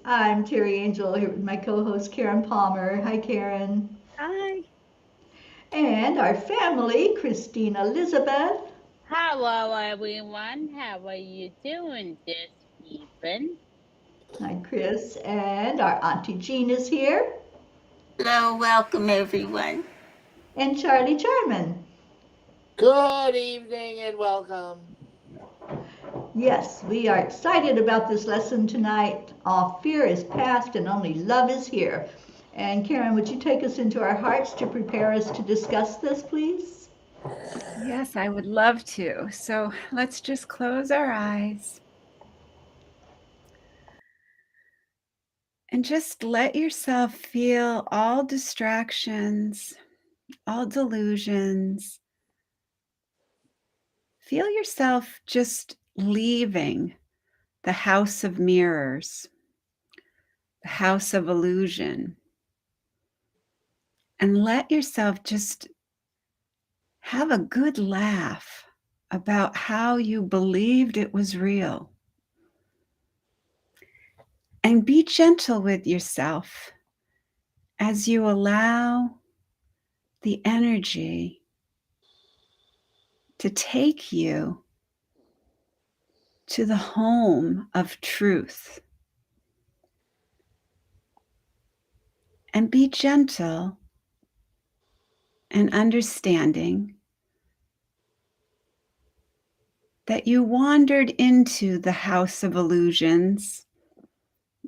I'm Teri Angel here with my co-host Karen Palmer. Hi, Karen. Hi. And our family, Christine Elizabeth. Hello, everyone. How are you doing this evening? Hi, Chris. And our Auntie Jean is here. Hello, welcome everyone. And Charlie Charman. Good evening and welcome. Yes, we are excited about this lesson tonight. All fear is past and only love is here. And Karen, would you take us into our hearts to prepare us to discuss this, please? Yes, I would love to. So let's just close our eyes and just let yourself feel all distractions, all delusions. Feel yourself just leaving the house of mirrors, the house of illusion, and let yourself just have a good laugh about how you believed it was real. And be gentle with yourself as you allow the energy to take you to the home of truth. And be gentle and understanding that you wandered into the house of illusions,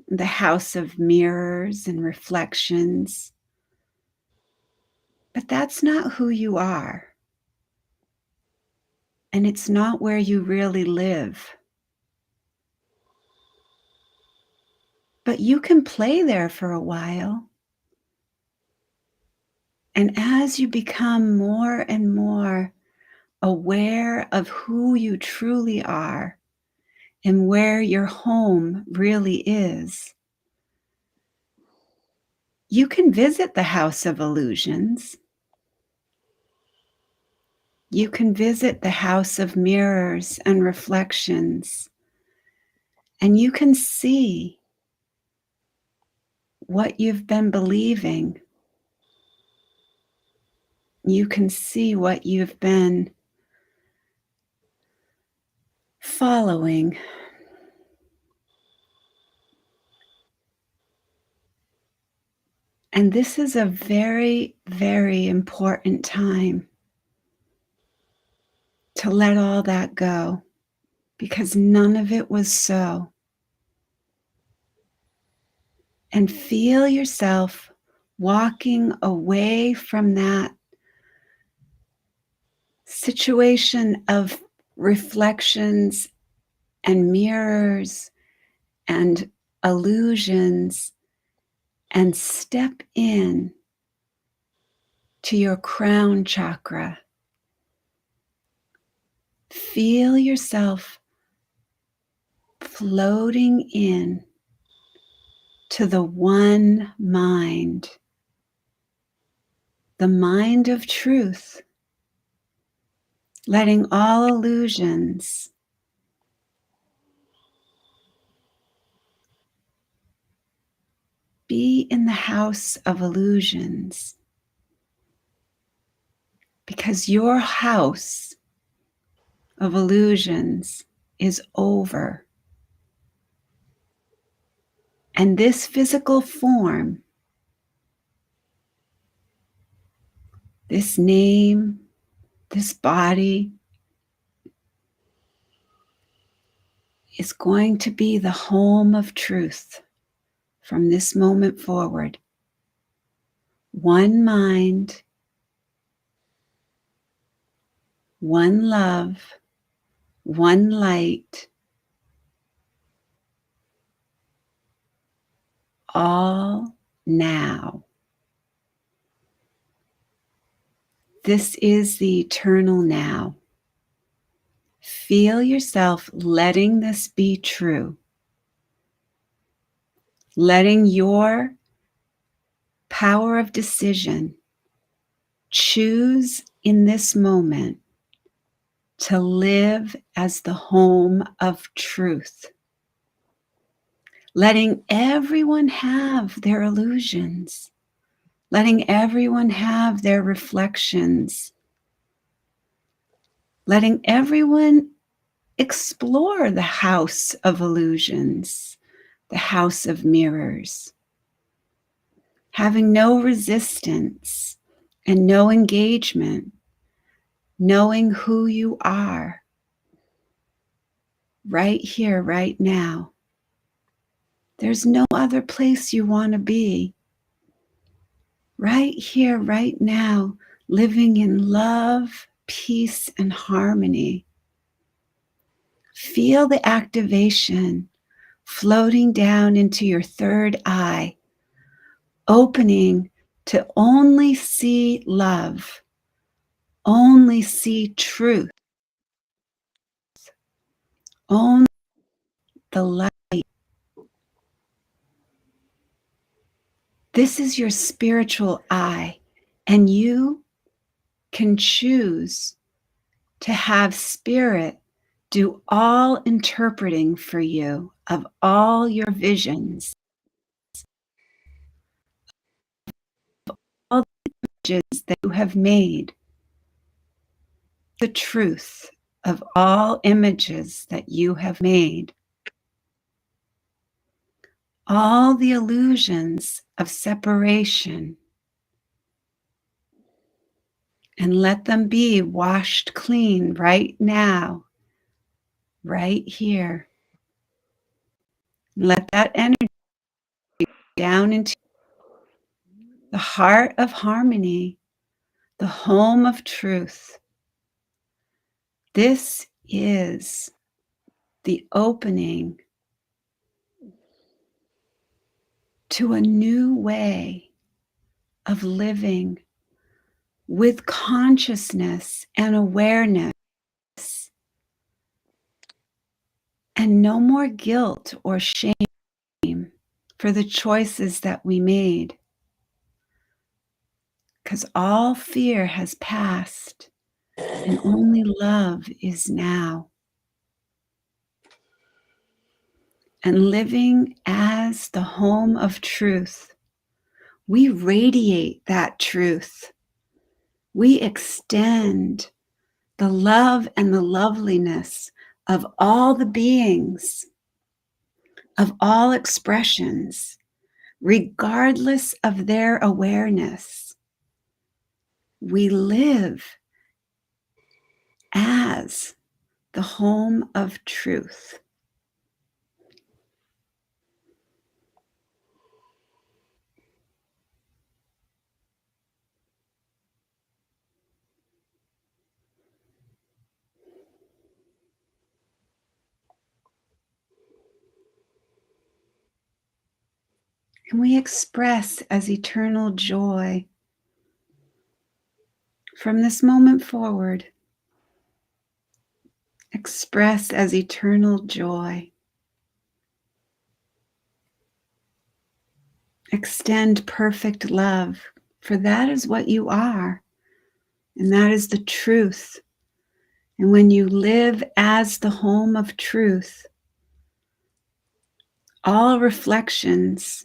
the house of mirrors and reflections. But that's not who you are. And it's not where you really live. But you can play there for a while. And as you become more and more aware of who you truly are and where your home really is, you can visit the house of illusions. You can visit the house of mirrors and reflections, and you can see what you've been believing. You can see what you've been following. And this is a very, very important time to let all that go, because none of it was so. And feel yourself walking away from that situation of reflections and mirrors and illusions, and step in to your crown chakra. Feel yourself floating in to the one mind, the mind of truth, letting all illusions be in the house of illusions, because your house of illusions is over. And this physical form, this name, this body, is going to be the home of truth from this moment forward. One mind, one love, one light, all now. This is the eternal now. Feel yourself letting this be true, letting your power of decision choose in this moment to live as the home of truth. letting everyone have their illusions, letting everyone have their reflections, letting everyone explore the house of illusions, the house of mirrors, having no resistance and no engagement, knowing who you are right here, right now. There's no other place you want to be. Right here, right now, living in love, peace, and harmony. Feel the activation floating down into your third eye, opening to only see love, only see truth, only the light. This is your spiritual eye, and you can choose to have spirit do all interpreting for you of all your visions, all the images that you have made, the truth of all images that you have made, all the illusions of separation, and let them be washed clean right now, right here. Let that energy down into the heart of harmony, the home of truth. This is the opening to a new way of living with consciousness and awareness, and no more guilt or shame for the choices that we made, because all fear has passed and only love is now. And living as the home of truth, we radiate that truth. We extend the love and the loveliness of all the beings, of all expressions, regardless of their awareness. We live as the home of truth. And we express as eternal joy from this moment forward. Express as eternal joy. Extend perfect love, for that is what you are, and that is the truth. And when you live as the home of truth, all reflections,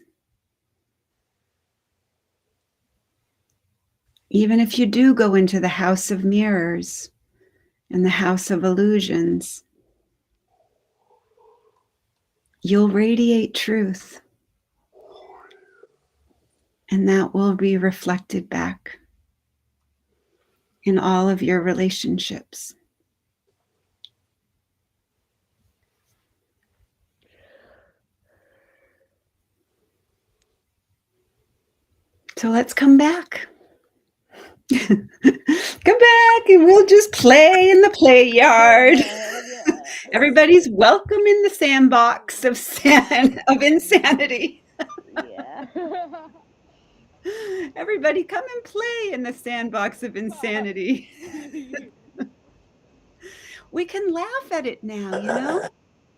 even if you do go into the house of mirrors and the house of illusions, you'll radiate truth, and that will be reflected back in all of your relationships. So let's come back. Come back and we'll just play in the play yard. Everybody's welcome in the sandbox of insanity. Yeah. Everybody come and play in the sandbox of insanity. We can laugh at it now, you know?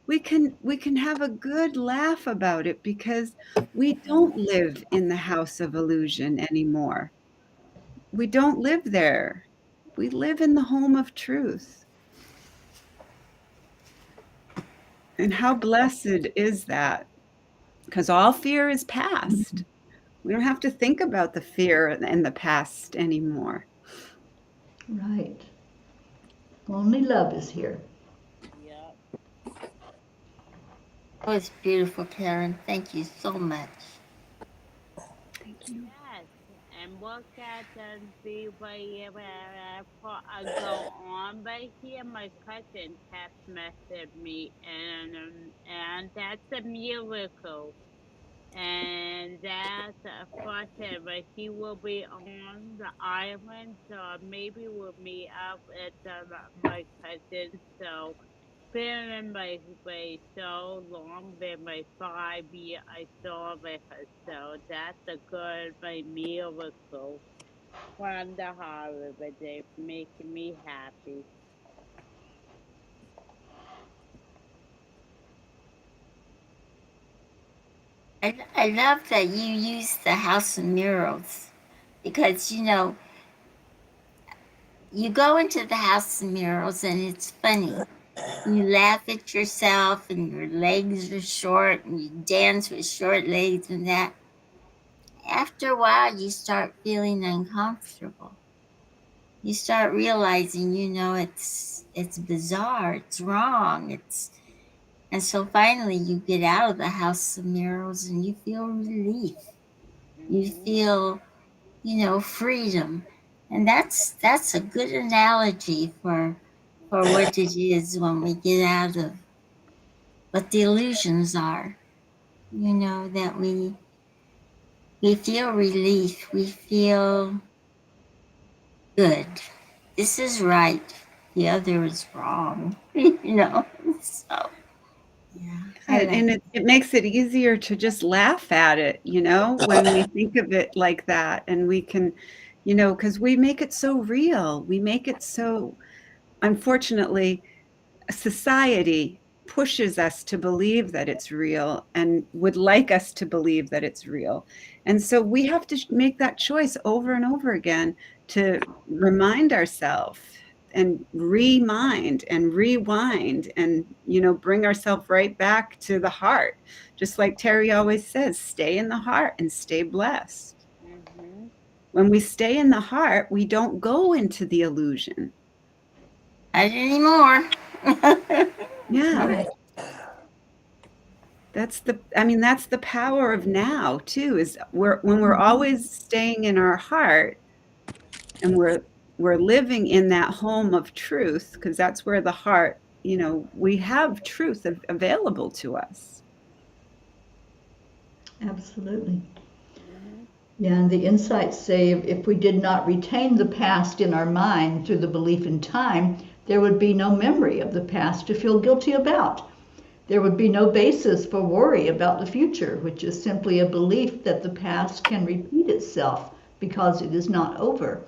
We can have a good laugh about it because we don't live in the house of illusion anymore. We don't live there. We live in the home of truth. And how blessed is that? because all fear is past. We don't have to think about the fear in the past anymore. Right. Only love is here. Yep. That was beautiful, Karen. Thank you so much. Thank you. Yes. And look at the way before I go on, but here my cousin text messaged me, and that's a miracle. And that's forever. He will be on the island, so maybe we'll meet up at my cousin. So, been in my way so long, been my 5 year I saw with her. So that's a good my miracle from the holiday, making me happy. I love that you use the House of Murals because, you go into the House of Murals and it's funny. You laugh at yourself and your legs are short and you dance with short legs and that. After a while, you start feeling uncomfortable. You start realizing, it's bizarre, it's wrong, and so finally you get out of the House of Mirrors and you feel relief. You Mhm. feel, freedom. And that's a good analogy for what it is when we get out of what the illusions are. That we feel relief, we feel good. This is right. The other is wrong. So yeah, I like And it makes it easier to just laugh at it, when we think of it like that. And we can, because we make it so real. We make it so, unfortunately, society pushes us to believe that it's real and would like us to believe that it's real. And so we have to make that choice over and over again to remind ourselves and remind and rewind and bring ourselves right back to the heart, just like Teri always says, stay in the heart and stay blessed. Mhm. When we stay in the heart, we don't go into the illusion. not anymore. Yeah. Right. That's the power of now too, is when we're always staying in our heart and we're living in that home of truth, because that's where the heart, we have truth available to us. Absolutely. Mhm. Yeah, and the insights say if we did not retain the past in our mind through the belief in time, there would be no memory of the past to feel guilty about. There would be no basis for worry about the future, which is simply a belief that the past can repeat itself because it is not over.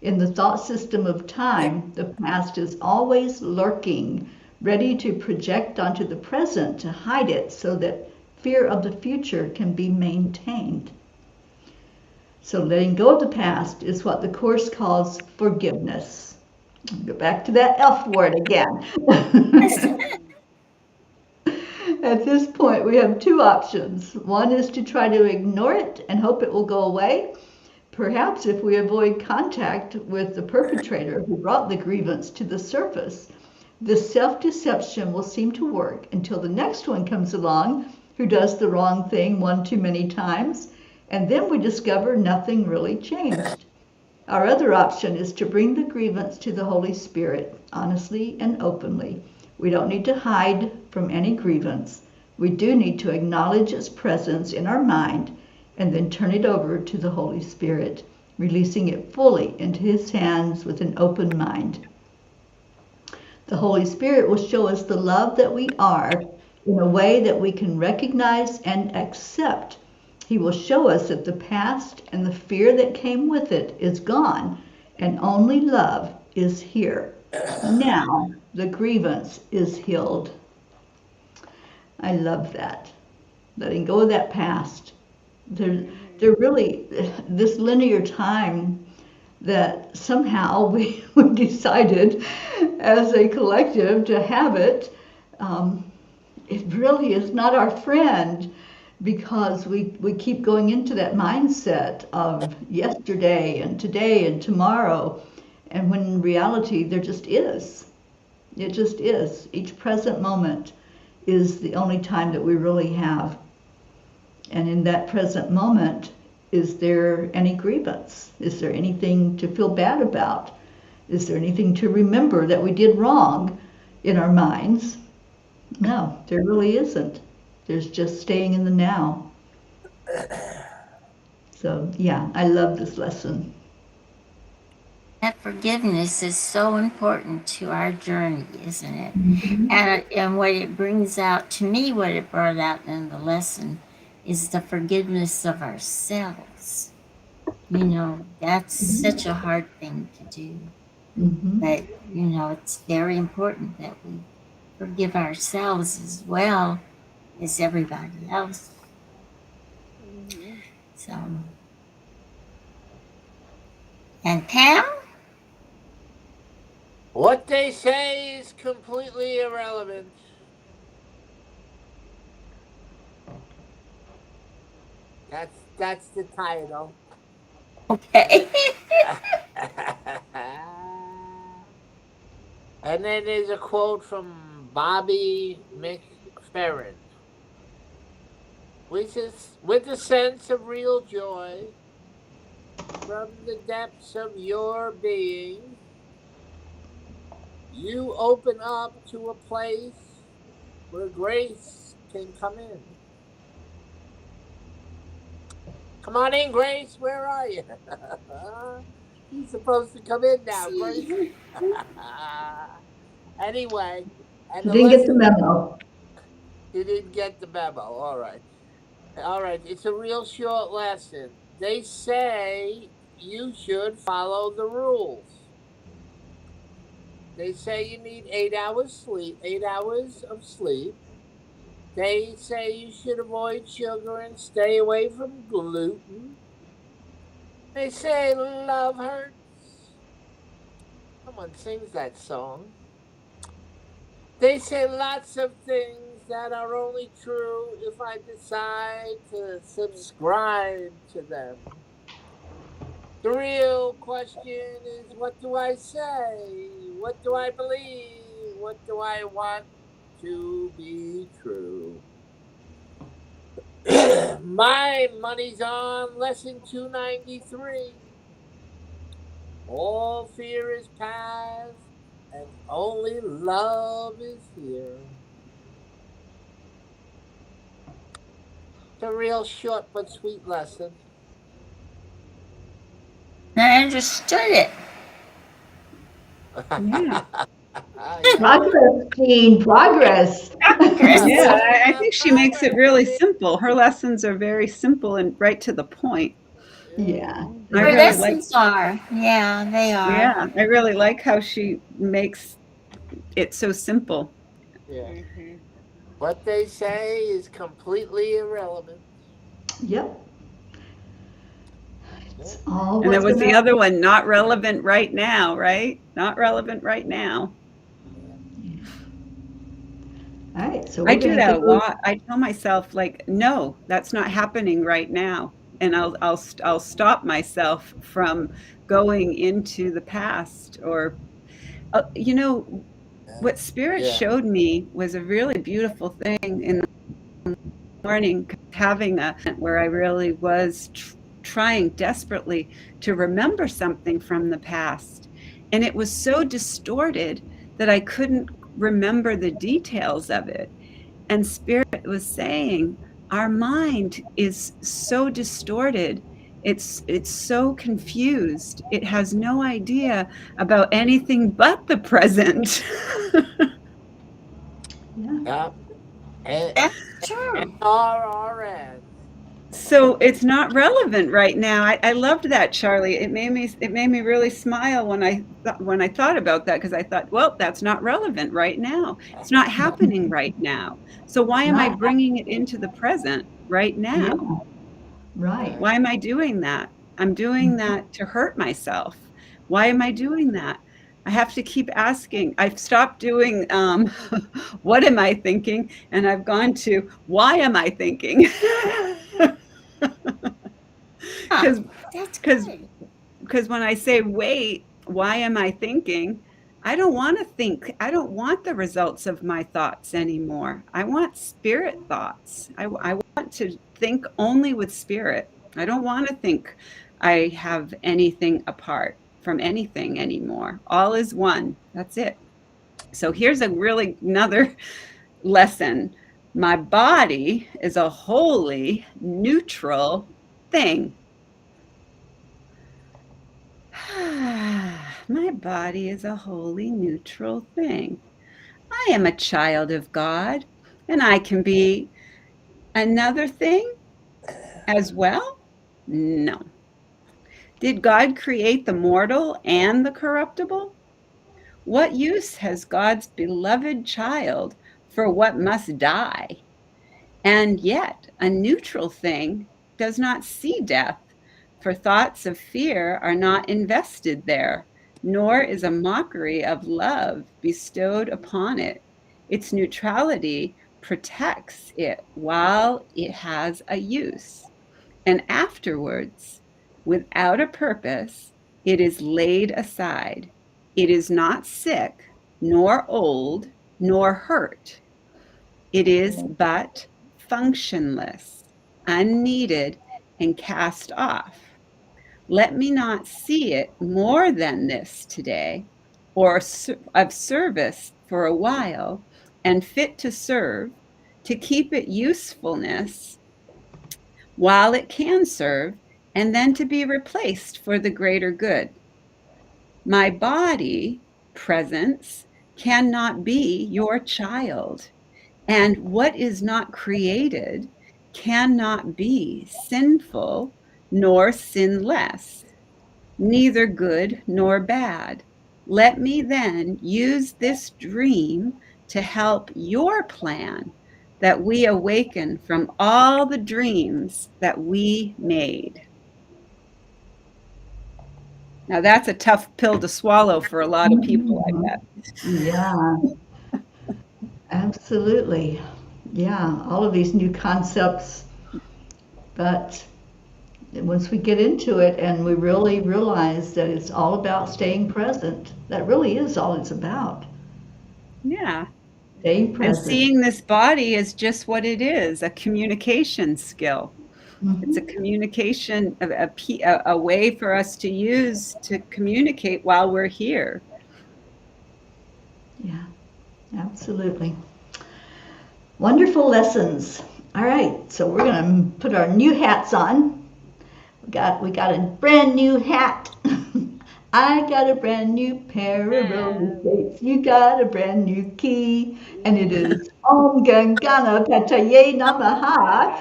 In the thought system of time, the past is always lurking, ready to project onto the present to hide it so that fear of the future can be maintained. So letting go of the past is what the Course calls forgiveness. Go back to that F word again. At this point, we have two options. One is to try to ignore it and hope it will go away. Perhaps if we avoid contact with the perpetrator who brought the grievance to the surface, this self-deception will seem to work until the next one comes along who does the wrong thing one too many times, and then we discover nothing really changed. Our other option is to bring the grievance to the Holy Spirit, honestly and openly. We don't need to hide from any grievance. We do need to acknowledge its presence in our mind and then turn it over to the Holy Spirit, releasing it fully into His hands with an open mind. The Holy Spirit will show us the love that we are in a way that we can recognize and accept. He will show us that the past and the fear that came with it is gone, and only love is here. Now the grievance is healed. I love that. Letting go of that past. There really, this linear time that somehow we decided as a collective to have it, it really is not our friend. because we keep going into that mindset of yesterday and today and tomorrow, and when in reality there just is. It just is. Each present moment is the only time that we really have. And in that present moment, is there any grievance? Is there anything to feel bad about? Is there anything to remember that we did wrong in our minds? No, there really isn't. There's just staying in the now. So, yeah, I love this lesson. That forgiveness is so important to our journey, isn't it? And what it brings out, to me, what it brought out in the lesson is the forgiveness of ourselves. You know, that's such a hard thing to do. But, you know, it's very important that we forgive ourselves as well as everybody else. So, and Pam? What they say is completely irrelevant. That's the title. Okay. And then there's a quote from Bobby McFerrin, which is, with a sense of real joy from the depths of your being, you open up to a place where grace can come in. Come on in, Grace. Where are you? You're supposed to come in now, Grace. Anyway. And You didn't get the memo. You didn't get the memo. All right. All right. It's a real short lesson. They say you should follow the rules. They say you need 8 hours sleep, 8 hours of sleep. They say you should avoid sugar and stay away from gluten. They say love hurts. Someone sings that song. They say lots of things that are only true if I decide to subscribe to them. The real question is, what do I say? What do I believe? What do I want to be true? My money's on lesson 293. All fear is past and only love is here. It's a real short but sweet lesson. I understood it. Yeah. Progress, Jean, progress. Yeah, I think she makes it really simple. Her lessons are very simple and right to the point. Yeah. I Her really lessons are. Yeah, they are. Yeah, I really like how she makes it so simple. Yeah. What they say is completely irrelevant. Yep. It's all And there what's was the gonna- other one, not relevant right now, right? Not relevant right now. All right, so I we're do gonna that a go. lot. I tell myself, like, no, that's not happening right now. And I'll stop myself from going into the past. Or you know, what Spirit showed me was a really beautiful thing in the morning, having a where I really was trying desperately to remember something from the past. And it was so distorted that I couldn't remember the details of it. And Spirit was saying, our mind is so distorted. It's so confused. It has no idea about anything but the present. Yeah. That's true. RRN. So it's not relevant right now. I loved that, Charlie. It made me really smile when I thought about that, because I thought, well, that's not relevant right now. It's not happening right now. So why am I bringing it into the present right now? Yeah. Right. Why am I doing that? I'm doing that to hurt myself. Why am I doing that? I have to keep asking. I've stopped doing what am I thinking? And I've gone to why am I thinking? Huh, that's good. Because when I say wait, why am I thinking? I don't want to think. I don't want the results of my thoughts anymore. I want spirit thoughts. I want to think only with spirit. I don't want to think I have anything apart from anything anymore. All is one. That's it. So here's a really another lesson. My body is a wholly neutral thing. My body is a wholly neutral thing. I am a child of God, and I can be another thing as well? No. Did God create the mortal and the corruptible? What use has God's beloved child for what must die? And yet, a neutral thing does not see death, for thoughts of fear are not invested there, nor is a mockery of love bestowed upon it. Its neutrality protects it while it has a use, and afterwards, without a purpose, it is laid aside. It is not sick, nor old, nor hurt. It is but functionless, unneeded, and cast off. Let me not see it more than this today, or of service for a while, and fit to serve, to keep it usefulness while it can serve, and then to be replaced for the greater good. My body, presence, cannot be your child. And what is not created cannot be sinful nor sinless, neither good nor bad. Let me then use this dream to help your plan, that we awaken from all the dreams that we made. Now, that's a tough pill to swallow for a lot of people, I bet. Yeah, absolutely. Yeah, all of these new concepts, but once we get into it and we really realize that it's all about staying present, that really is all it's about. Yeah. Staying And present. seeing this body is just what it is, a communication skill. It's a communication, a way for us to use to communicate while we're here. Yeah, absolutely. Wonderful lessons. All right, so we're going to put our new hats on. We got a brand new hat. I got a brand new pair of roller skates. You got a brand new key, and it is Om Gam Ganapataye Namaha.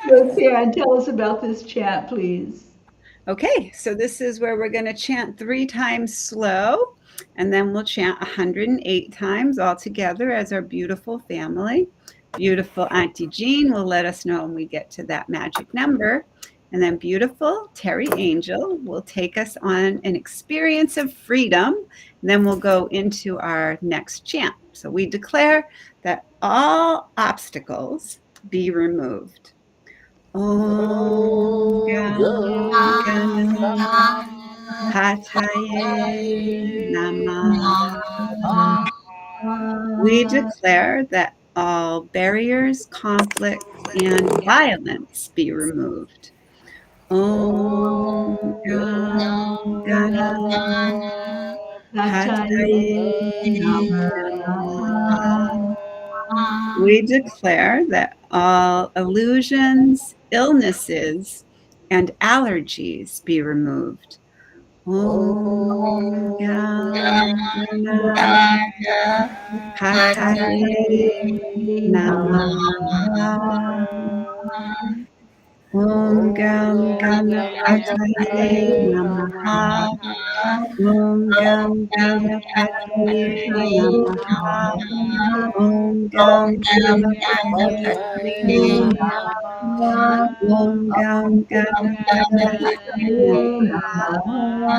So, Karen, tell us about this chant, please. Okay, so this is where we're going to chant 3 times slow, and then we'll chant 108 times all together as our beautiful family. Beautiful Auntie Jean will let us know when we get to that magic number. And then beautiful Teri Angel will take us on an experience of freedom. And then we'll go into our next chant. So we declare that all obstacles be removed. Om Gam Ganapataye Namaha. We declare that all barriers, conflict, and violence be removed. Om Gam Ganapataye Namaha. We declare that all illusions, illnesses, and allergies be removed. Om Gam Ganapataye Namaha. Om Gam Ganapataye Namaha. Om Gam Ganapataye Namaha. Om Gam Ganapataye Namaha. Om Gam Ganapataye Namaha.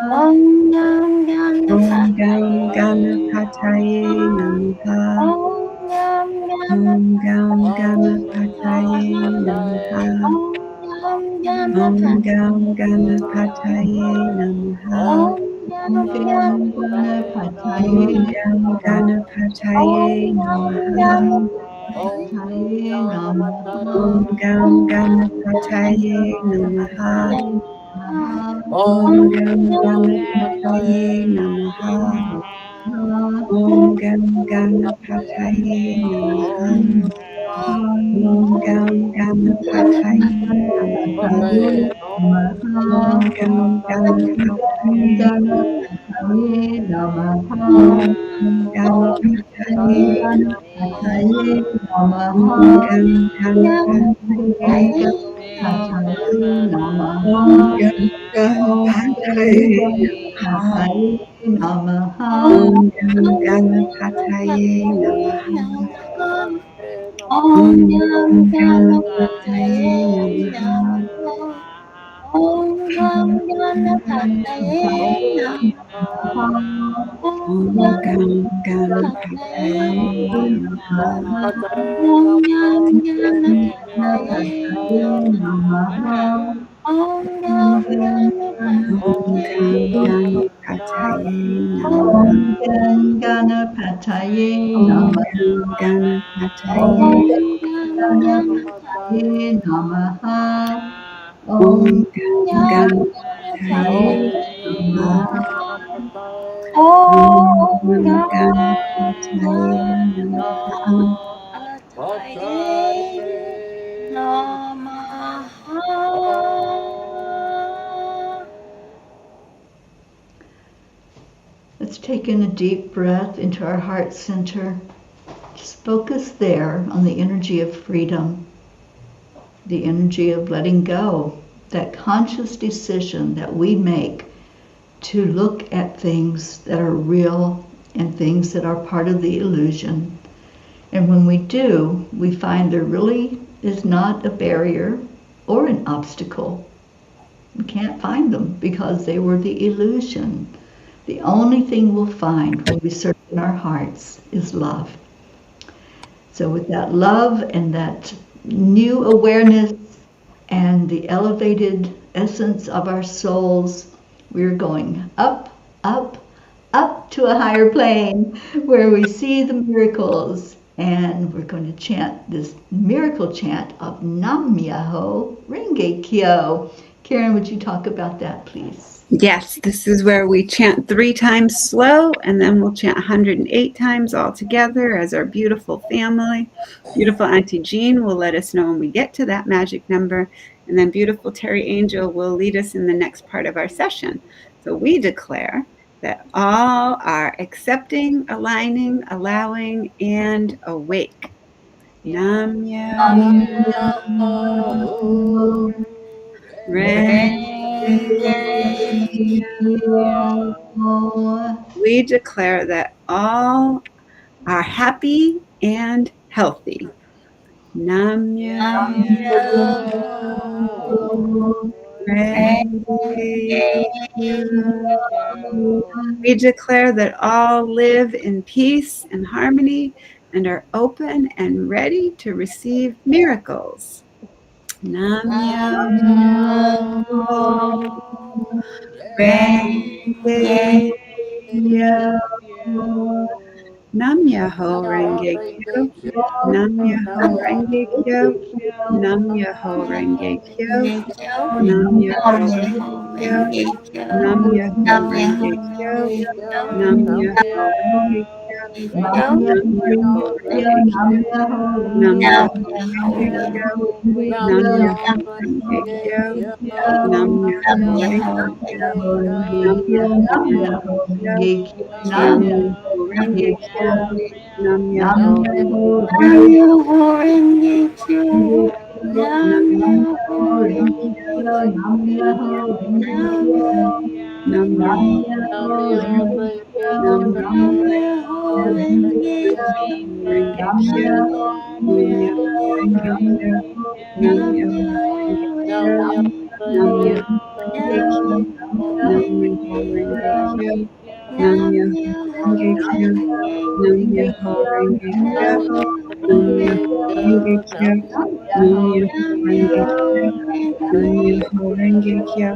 Om Gam Om Gam Ganapataye Ganapataye Namaha. Namaha. Om Gam Om Gam Ganapataye Ganapataye Namaha. Namaha. Om Gam Om Gam Ganapataye Ganapataye Namaha. Namaha. Om Gam Pataye Om Ganapataye Gam Ganapataye Om Namaha. Gam Pataye Om Namaha. Gam Ganapataye Namaha. Om Om Gam Ganapataye Namaha. Om Gam Ganapataye Namaha. Om Gam Ganapataye Namaha. Om Gam Ganapataye Om Ganapataye Namaha. Om Gam Ganapataye Om Gam Ganapataye Namaha. Namaha. Om Gam Ganapataye Namaha. Om Om Gam Ganapataye Ganapataye Namaha. Namaha. Om Gam Ganapataye Namaha. Om Om Gam Gam Ganapataye Ganapataye Namaha. Namaha. Om Gam Ganapataye Namaha. Om Gam Om Gam Ganapataye Ganapataye Om Namaha. Ganapataye Om Namaha. Gam Ganapataye Om Gam Ganapataye Ganapataye Namaha. Om Om Gam Gam Ganapataye Ganapataye Namaha. Namaha. Om Om Gam Gam Ganapataye Namaha. Ganapataye Namaha. Let's take in a deep breath into our heart center. Just focus there on the energy of freedom, the energy of letting go, that conscious decision that we make to look at things that are real and things that are part of the illusion. And when we do, we find there really is not a barrier or an obstacle. We can't find them because they were the illusion. The only thing we'll find when we search in our hearts is love. So with that love and that new awareness and the elevated essence of our souls, we're going up, up, up to a higher plane where we see the miracles. And we're going to chant this miracle chant of Nam Myoho Renge Kyo. Karen, would you talk about that, please? Yes, this is where we chant 3 times slow, and then we'll chant 108 times all together as our beautiful family. Beautiful Auntie Jean will let us know when we get to that magic number, and then beautiful Teri Angel will lead us in the next part of our session. So we declare that all are accepting, aligning, allowing, and awake. Nam Myoho Renge Kyo. We declare that all are happy and healthy. Nam Myoho Renge Kyo. We declare that all live in peace and harmony and are open and ready to receive miracles. Nam Myoho Renge Kyo. Nam Myoho Renge Kyo. Nam Myoho Renge Kyo. Nam Myoho Renge Kyo. Nam Myoho Renge Kyo. Nam Myoho Renge Kyo. Nam Myoho Renge Kyo. Nam Myoho Renge Kyo. Nam Myoho Renge Kyo. Nam Myoho Renge Kyo. Nam Myoho Renge Kyo. Nam Myoho Renge Kyo. Nam Myoho Renge Kyo. Nam Myoho Renge Kyo. Nam Myoho Renge Kyo. Nam Nam Myoho Myoho Renge Renge Kyo. Kyo. Nam Myoho Renge Nam Kyo. Nam Myoho Renge Kyo. Nam Myoho Renge Myoho Kyo. Renge Nam Kyo. Myoho Renge Kyo. Nam Nam Myoho Myoho Renge Renge Kyo. Kyo. Nam Nam Myoho Myoho Renge Kyo. Renge Nam Kyo. Myoho Renge Kyo. Nam Nam Myoho Renge Kyo, Nam Nam Myoho Myoho Renge Kyo, Renge Nam Myoho Kyo, Renge Kyo, Nam Nam Myoho Myoho Renge Renge Kyo, Kyo, Nam Myoho Nam Renge Myoho Kyo, Nam Renge Myoho Renge Kyo, Kyo,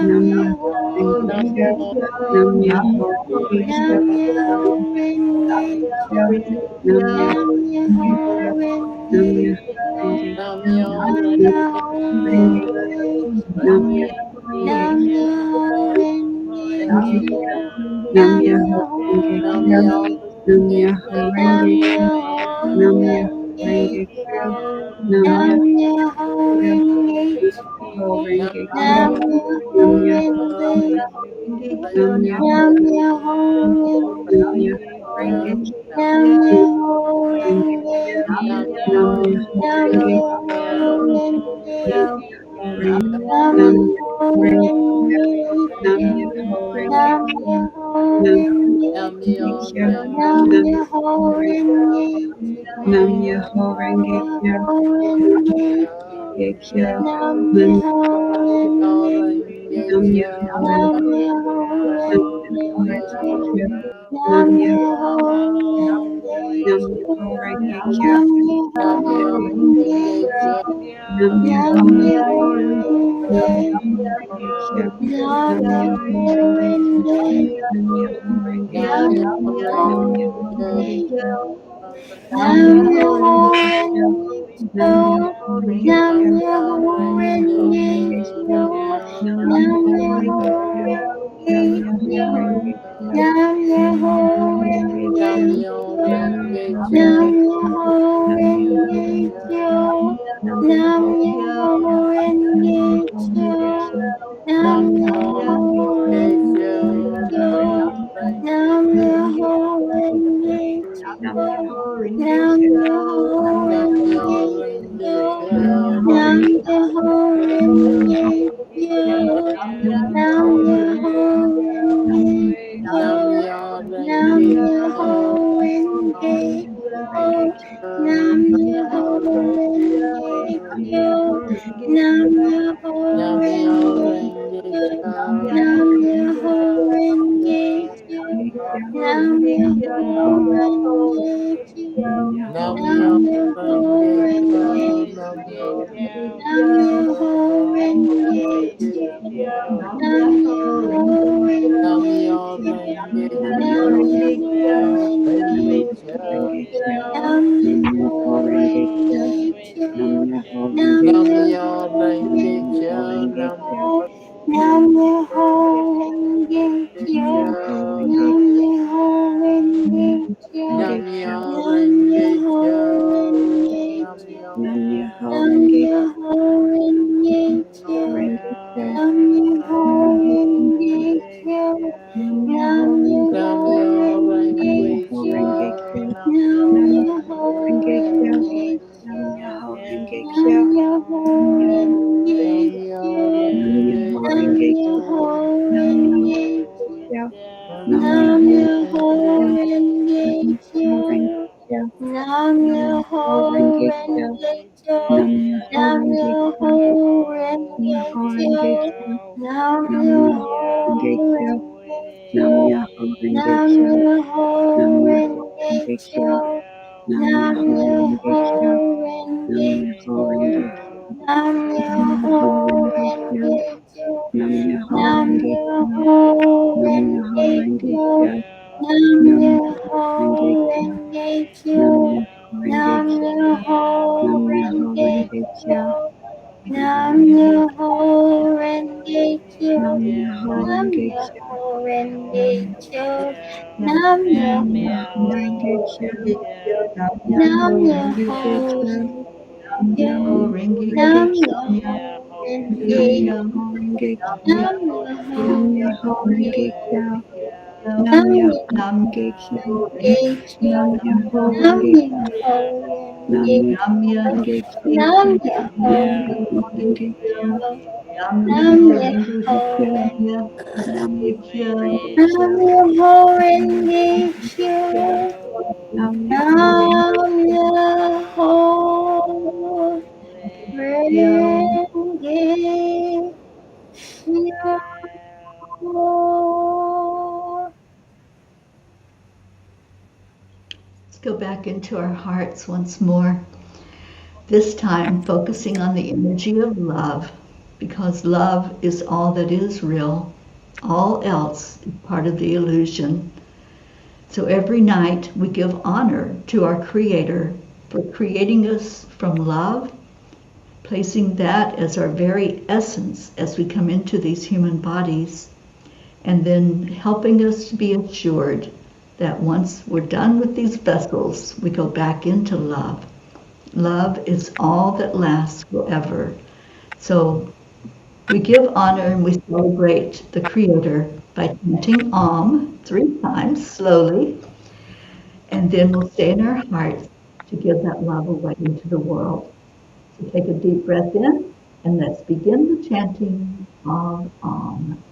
Nam Nam Myoho Myoho Renge Kyo, Renge Nam Kyo, Myoho Renge Kyo, Nam Myoho Renge Kyo, Kyo, Nam Nam Myoho Renge Myoho Kyo, Nam Renge Myoho Renge Kyo, Kyo, Nam Nam Myoho Renge Renge Nam Kyo, Myoho Renge Nam Myoho Renge Renge Kyo, Kyo, Nam Nam Myoho Myoho Renge Kyo, Renge Nam Kyo, Myoho Nam Renge Kyo, Myoho Nam Myoho Renge Renge Kyo, Kyo, Nam Nam Myoho Myoho Kyo, Renge Myoho Kyo, Renge Kyo, Nam Myoho Nam Myoho Renge Nam Kyo, Myoho Nam Renge Myoho Nam Renge Myoho Kyo, Renge Nam Myoho Renge Renge Nam Kyo, Myoho Nam Renge Myoho Renge Kyo, Renge Nam Nam Myoho Myoho Renge Renge Nam Kyo, Myoho Renge Nam Myoho Nam Renge Myoho Kyo, Renge Nam Nam Myoho Renge Kyo, Nam Myoho Nam Renge Myoho Renge Kyo, Renge Kyo Nam Nam Myoho Renge Nam Kyo, Myoho Nam Renge Myoho Nam Renge Myoho Renge Kyo, Kyo Nam Nam Myoho Renge Nam Myoho Kyo, Renge Kyo Nam Myoho Renge Kyo, Nam Nam Myoho Myoho Nam Renge Renge Kyo, Kyo Nam Nam Myoho Myoho Renge Kyo Renge Nam Myoho Kyo, Renge Nam Kyo Myoho Nam Myoho Renge Renge Kyo Kyo, Nam Nam Myoho Myoho Renge Kyo Renge Nam Kyo, Myoho Renge Nam Kyo Myoho Nam Myoho Renge Renge Kyo Kyo, Nam Nam Myoho Myoho Renge Kyo Nam Renge Myoho Kyo, Renge Kyo Nam Nam Myoho Myoho Renge Renge Kyo Nam Kyo, Myoho Nam Renge Kyo Myoho Nam Myoho Renge Renge Kyo, Kyo Nam Nam Myoho Myoho Nam Renge Myoho Renge Kyo, Kyo Nam Nam Myoho Myoho Renge Kyo Renge Nam Kyo, Myoho Renge Kyo Nam Nam Myoho Myoho Renge Kyo Renge Nam Kyo, Myoho Renge Nam Kyo Myoho Nam Myoho Renge Renge Kyo, Nam Myoho Nam Renge Myoho Kyo Nam Renge Myoho Kyo, Nam Nam Myoho Renge Myoho Kyo Nam Renge Myoho Kyo, Renge Nam Nam Myoho Myoho Renge Kyo Renge Nam Myoho Kyo, Renge Kyo Nam Nam Myoho Myoho Renge Kyo Renge Nam Kyo, Myoho Renge Nam Kyo Myoho Nam Myoho Renge Renge Kyo, Nam Myoho Nam Renge Myoho Kyo Renge Kyo, Renge Kyo Nam Myoho Renge Kyo, Nam Myoho Nam Renge Myoho Renge Kyo, Nam Myoho Renge Kyo, Nam Myoho Renge Kyo, Nam Myoho Renge Kyo, Nam Myoho Renge Kyo, Nam Myoho Renge Kyo, Nam Myoho Renge Kyo, Nam Myoho Renge Kyo, Namyo Nam Renge Myoho Kyo, Renge Namyo Kyo, Nam Renge Myoho Renge Kyo, Kyo Nam Myoho Renge Kyo, Nam Myoho Namyo Renge Renge Kyo, Kyo, Nam Namyo Myoho Renge Renge Nam Kyo, Myoho Renge Nam Kyo, Myoho Renge Namyo Kyo, Nam Renge Myoho Nam Renge Kyo, Myoho Nam Myoho Renge Kyo, Kyo, Nam Namyo Nam Myoho Myoho Kyo, Renge Nam Kyo, Myoho Renge Kyo, Nam Nam Myoho Myoho Renge Kyo, Renge Kyo, Nam Myoho Nam Renge Myoho Kyo, Renge Myoho Kyo, Renge Kyo, Nam Nam Myoho Myoho Renge Kyo, Renge Nam Kyo, Myoho Renge Nam Kyo, Myoho Nam Myoho Renge Renge Kyo, Kyo, Nam Nam Myoho Renge Myoho Kyo, Nam Renge Myoho Kyo, Renge Kyo, Nam Nam Myoho Myoho Renge Kyo, Renge Kyo, Nam Myoho Nam Renge Kyo, Myoho Nam Myoho Renge Renge Kyo, Kyo, Nam Nam Myoho Myoho Renge Kyo, Renge Kyo, Nam Myoho Renge Nam Kyo, Myoho Nam Myoho Renge Renge Kyo, Kyo, Nam Nam Myoho Myoho Renge Kyo, Nam Myoho Nam Renge Kyo, Myoho Renge Nam Kyo, Myoho Nam Myoho Myoho Renge Kyo, Renge Kyo, Nam Nam Myoho Myoho Renge Kyo, Renge Nam Kyo, Myoho Renge Nam Kyo, Myoho Nam Renge Myoho Kyo, Renge Kyo, Nam Myoho Nam Myoho Renge Renge Kyo, Kyo, Nam Nam Myoho Myoho Renge Kyo, Renge Kyo, Nam Myoho Nam Renge Kyo, Myoho Nam Renge Myoho Kyo, Renge Kyo, Nam Myoho Nam Myoho Renge Renge Kyo, Kyo, Nam Nam Myoho Myoho Renge Kyo, Renge Nam Kyo, Myoho Renge Nam Kyo, Myoho Nam Renge Myoho Kyo, Renge Kyo, Nam Myoho Renge Nam Kyo, Myoho Renge Kyo, Renge Kyo. Let's go back into our hearts once more. This time focusing on the energy of love, because love is all that is real. All else is part of the illusion. So every night we give honor to our Creator for creating us from love, placing that as our very essence as we come into these human bodies, and then helping us to be assured that once we're done with these vessels, we go back into love. Love is all that lasts forever. So we give honor and we celebrate the Creator by chanting Om 3 times slowly, and then we'll stay in our hearts to give that love away into the world. So take a deep breath in, and let's begin the chanting of Om.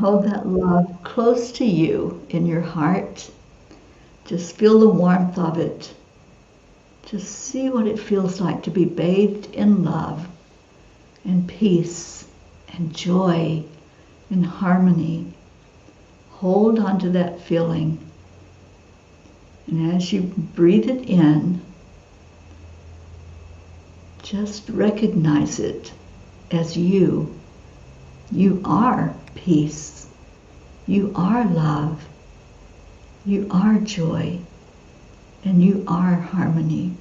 Hold that love close to you in your heart. Just feel the warmth of it. Just see what it feels like to be bathed in love and peace and joy and harmony. Hold on to that feeling. And as you breathe it in, just recognize it as you. You are peace. You are love. You are joy. And you are harmony.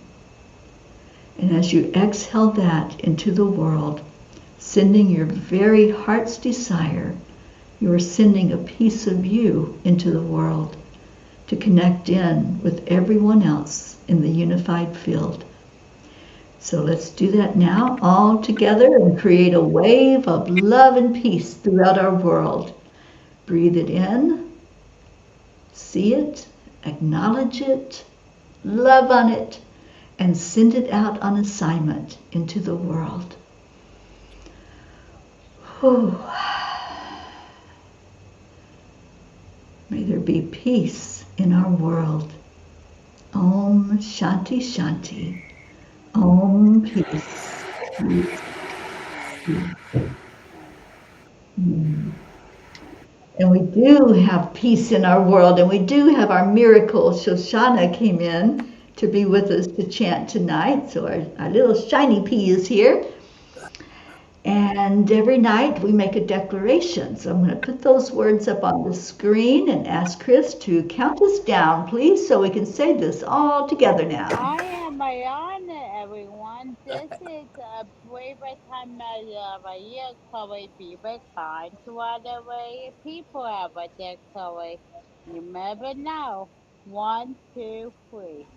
And as you exhale that into the world, sending your very heart's desire, you are sending a piece of you into the world to connect in with everyone else in the unified field. So let's do that now all together and create a wave of love and peace throughout our world. Breathe it in, see it, acknowledge it, love on it, and send it out on assignment into the world. Whew. May there be peace in our world. Om Shanti Shanti. Om Peace. Peace. Peace. And we do have peace in our world, and we do have our miracle. Shoshana came in to be with us to chant tonight. So our little shiny pea is here. And every night we make a declaration. So I'm going to put those words up on the screen and ask Chris to count us down, please, so we can say this all together now. I am my honor, everyone. This is a brave time of a year, Chloe. Be kind to other way. People have a their Chloe. You never know. 1, 2, 3.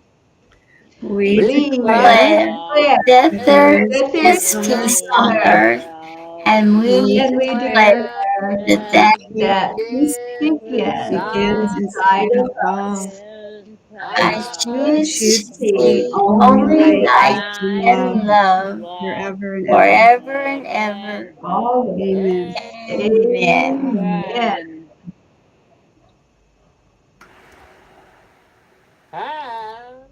We We declare Declare declare that there there is that there is peace is on peace peace earth. on on earth, earth, and We we and we declare declare declare that that that peace that peace peace begins begins begins inside inside inside of of me. us. all. I I I We choose choose to to see see see only only only light light light and and love love forever and ever. forever and ever. always. Amen. Amen. Amen. and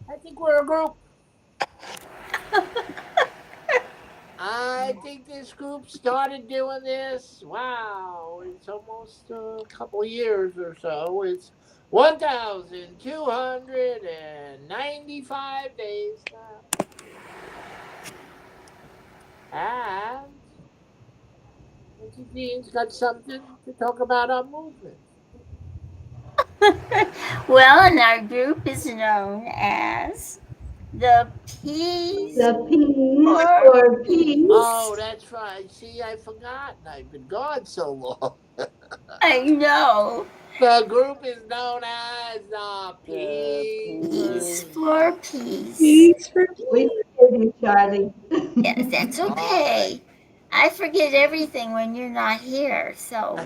I think we're a group. I think this group started doing this. Wow, it's almost a couple years or so. It's 1,295 days now. And Auntie Jean's got something to talk about our movement. Well, and our group is known as The P's The P's for for peace. Oh, that's right. See, I forgot. I've been gone so long. I know. The group is known as the The P's Peace. for peace. Peace for We peace. forgive you, Charlie. Yes, that's All okay. I forget everything when you're not here. So,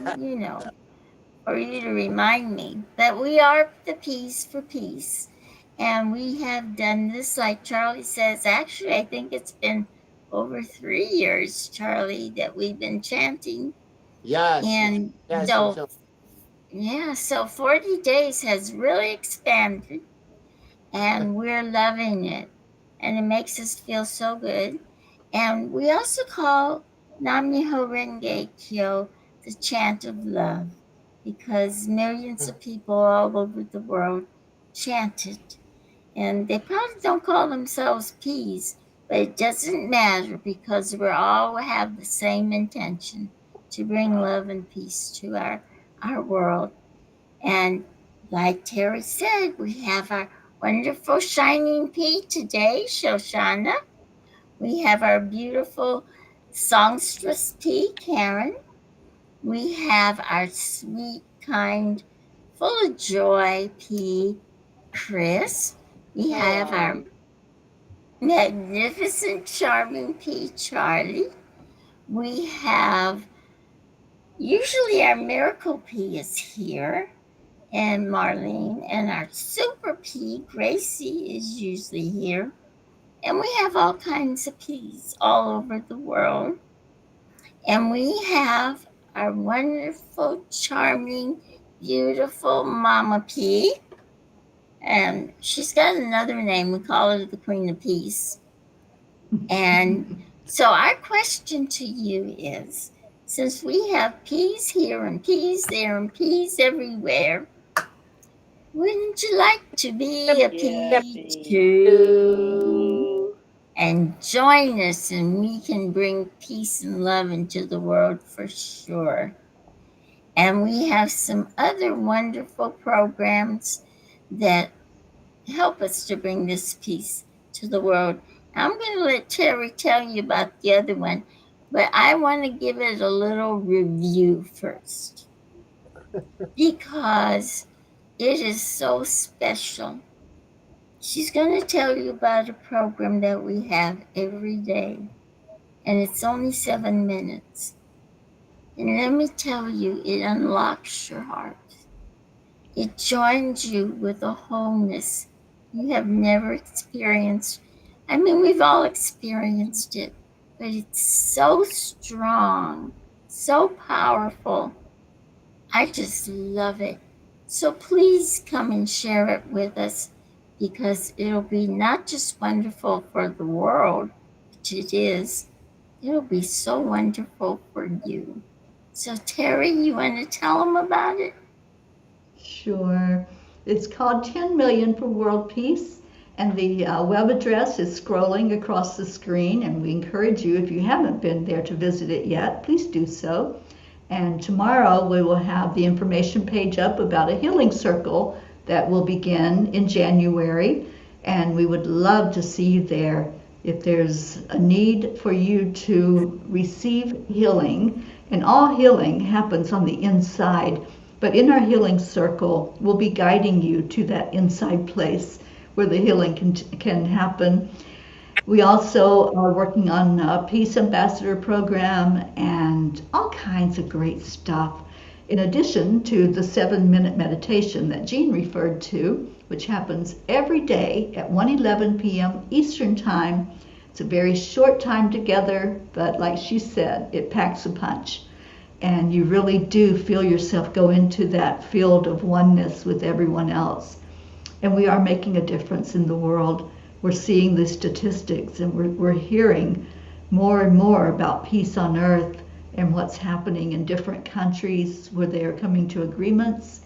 for you to remind me that we are the Peace for Peace. And we have done this, like Charlie says. Actually, I think it's been over 3 years, Charlie, that we've been chanting. Yes. And Yes. so, so 40 days has really expanded, and we're loving it. And it makes us feel so good. And we also call Nam Myoho Renge Kyo the chant of love, because millions of people all over the world chant it. And they probably don't call themselves peace, but it doesn't matter, because we all have the same intention to bring love and peace to our world. And like Teri said, we have our wonderful shining pea today, Shoshana. We have our beautiful songstress pea, Karen. We have our sweet, kind, full of joy pea, Chris. We have our magnificent, charming pea, Charlie. We have, usually our miracle pea is here, and Marlene, and our super pea, Gracie, is usually here. And we have all kinds of peas all over the world. And we have our wonderful, charming, beautiful Mama Pea. And she's got another name. We call her the Queen of Peace. And so our question to you is, since we have peas here and peas there and peas everywhere, wouldn't you like to be a pea too? And join us, and we can bring peace and love into the world for sure. And we have some other wonderful programs that help us to bring this peace to the world. I'm going to let Teri tell you about the other one, but I want to give it a little review first, because it is so special. She's going to tell you about a program that we have every day, and it's only 7 minutes. And let me tell you, it unlocks your heart. It joins you with a wholeness you have never experienced. I mean, we've all experienced it, but it's so strong, so powerful. I just love it. So please come and share it with us, because it'll be not just wonderful for the world, which it is, it'll be so wonderful for you. So Teri, you want to tell them about it? Sure. It's called 10 Million for World Peace, and the web address is scrolling across the screen, and we encourage you, if you haven't been there to visit it yet, please do so. And tomorrow we will have the information page up about a healing circle that will begin in January, and we would love to see you there. If there's a need for you to receive healing, and all healing happens on the inside, but in our healing circle, we'll be guiding you to that inside place where the healing can happen. We also are working on a Peace Ambassador program and all kinds of great stuff, in addition to the 7-minute meditation that Jean referred to, which happens every day at 1:11 p.m. Eastern Time. It's a very short time together, but like she said, it packs a punch. And you really do feel yourself go into that field of oneness with everyone else. And we are making a difference in the world. We're seeing the statistics, and we're hearing more and more about peace on earth and what's happening in different countries where they are coming to agreements.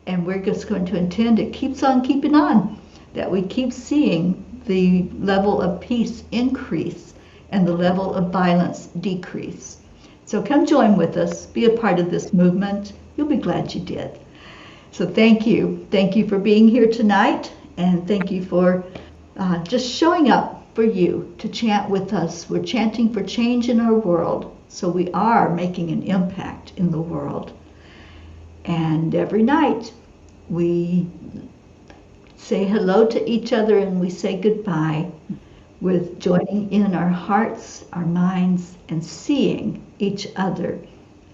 And we're just going to intend it keeps on keeping on, that we keep seeing the level of peace increase and the level of violence decrease. So come join with us, be a part of this movement. You'll be glad you did. So thank you. Thank you for being here tonight, and thank you for just showing up for you to chant with us. We're chanting for change in our world, so we are making an impact in the world. And every night we say hello to each other and we say goodbye with joining in our hearts, our minds, and seeing each other.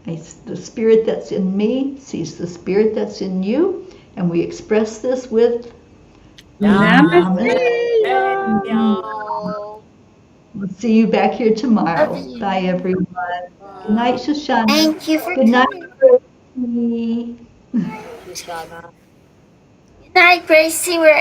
The spirit that's in me sees the spirit that's in you, and we express this with Namaste. Y'all. We'll see you back here Love tomorrow. you. Bye, everyone. Good night, Shoshana. Thank you for Good night, coming. Gracie. Shoshana. Good night, Gracie, wherever